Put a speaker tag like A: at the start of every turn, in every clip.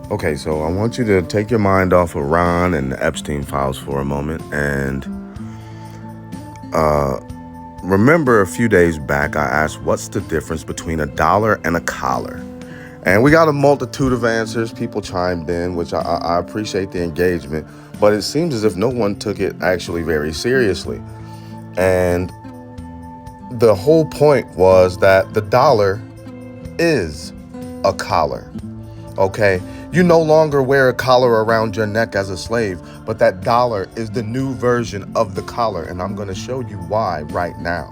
A: Okay, so I want you to take your mind off of Ron and the Epstein files for a moment and remember a few days back I asked what's the difference between a dollar and a collar? And we got a multitude of answers. People chimed in, which I appreciate the engagement, but it seems as if no one took it actually very seriously. And the whole point was that the dollar is a collar. Okay, you no longer wear a collar around your neck as a slave, but that dollar is the new version of the collar, and I'm going to show you why right now.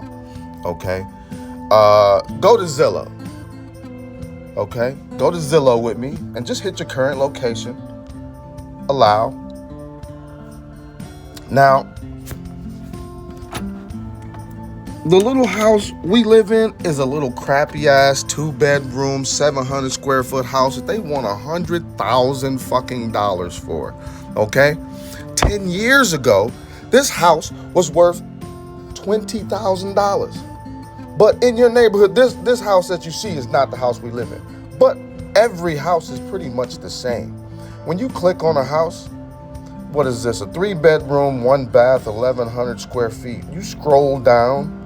A: Okay, go to Zillow. Okay, go to Zillow with me and just hit your current location. Allow. Now, the little house we live in is a little crappy ass 2-bedroom, 700 square foot house that they want $100,000 fucking dollars for. Okay? 10 years ago, this house was worth $20,000. But in your neighborhood, this house that you see is not the house we live in. But every house is pretty much the same. When you click on a house, what is this? A 3-bedroom, 1 bath, 1,100 square feet. You scroll down,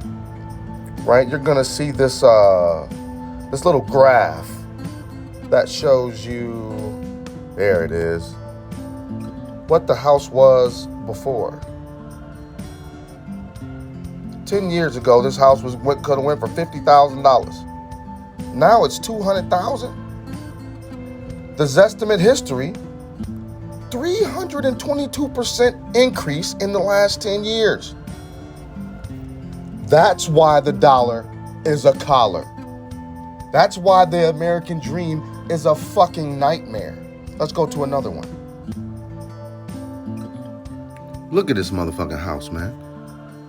A: right? You're gonna see this this little graph that shows you, there it is, what the house was before. 10 years ago, this house could have went for $50,000. Now it's $200,000. The Zestimate history, 322% increase in the last 10 years. That's why the dollar is a collar. That's why the American dream is a fucking nightmare. Let's go to another one. Look at this motherfucking house, man.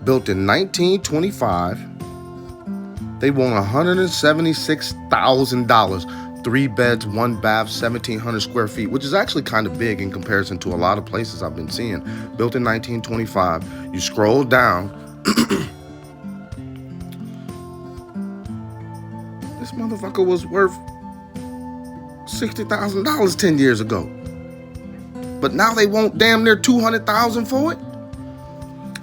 A: Built in 1925. They want $176,000. 3 beds, 1 bath, 1,700 square feet, which is actually kind of big in comparison to a lot of places I've been seeing. Built in 1925. You scroll down. This motherfucker was worth $60,000 10 years ago. But now they want damn near $200,000 for it?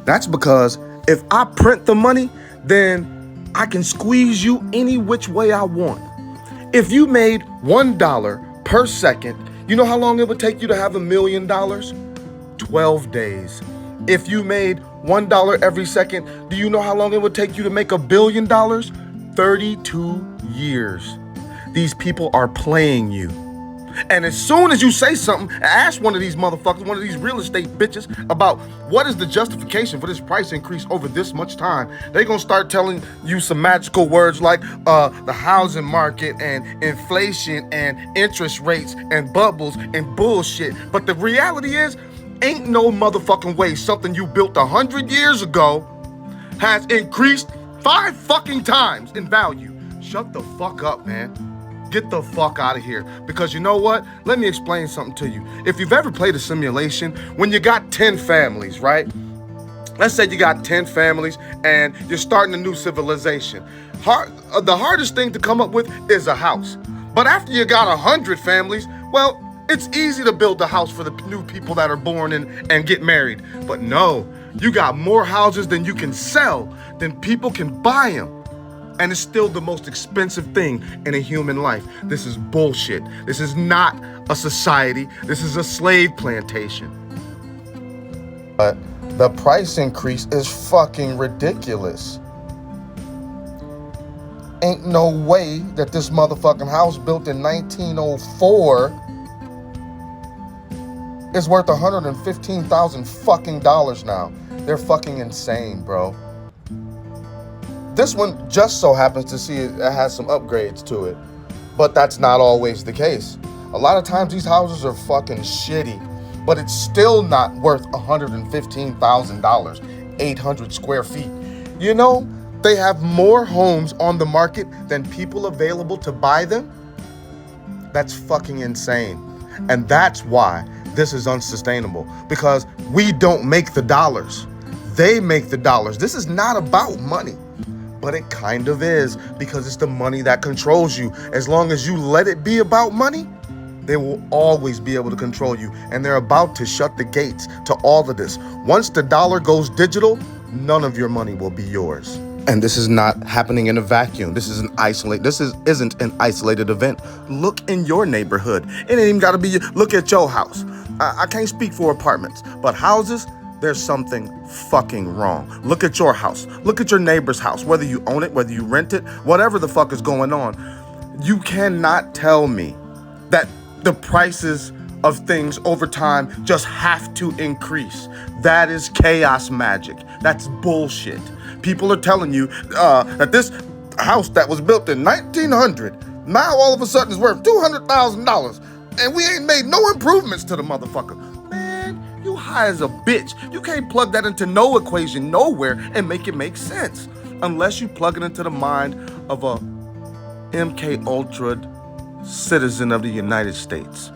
A: That's because if I print the money, then I can squeeze you any which way I want. If you made $1 per second, you know how long it would take you to have $1 million? 12 days. If you made $1 every second, do you know how long it would take you to make $1 billion? 32 years. These people are playing you. And as soon as you say something, ask one of these motherfuckers, one of these real estate bitches about what is the justification for this price increase over this much time, they're going to start telling you some magical words like the housing market and inflation and interest rates and bubbles and bullshit. But the reality is, ain't no motherfucking way something you built 100 years ago has increased 5 fucking times in value. Shut the fuck up, man. Get the fuck out of here. Because you know what? Let me explain something to you. If you've ever played a simulation, when you got 10 families, right? Let's say you got 10 families and you're starting a new civilization. The hardest thing to come up with is a house. But after you got 100 families, well, it's easy to build a house for the new people that are born and get married. But no, you got more houses than you can sell, than people can buy them. And it's still the most expensive thing in a human life. This is bullshit. This is not a society. This is a slave plantation. But the price increase is fucking ridiculous. Ain't no way that this motherfucking house built in 1904 is worth $115,000 fucking dollars now. They're fucking insane, bro. This one just so happens to see it has some upgrades to it, but that's not always the case. A lot of times these houses are fucking shitty, but it's still not worth $115,000, 800 square feet. You know, they have more homes on the market than people available to buy them. That's fucking insane. And that's why this is unsustainable, because we don't make the dollars. They make the dollars. This is not about money. But it kind of is, because it's the money that controls you. As long as you let it be about money, They will always be able to control you, and they're about to shut the gates to all of this. Once the dollar goes digital, none of your money will be yours. And this is not happening in a vacuum. This is isn't an isolated event. Look in your neighborhood. It ain't even gotta be, look at your house. I can't speak for apartments, but houses, there's something fucking wrong. Look at your house. Look at your neighbor's house, whether you own it, whether you rent it, whatever the fuck is going on. You cannot tell me that the prices of things over time just have to increase. That is chaos magic. That's bullshit. People are telling you that this house that was built in 1900 now all of a sudden is worth $200,000, and we ain't made no improvements to the motherfucker. Man, you high as a bitch. You can't plug that into no equation nowhere and make it make sense unless you plug it into the mind of a MK Ultra citizen of the United States.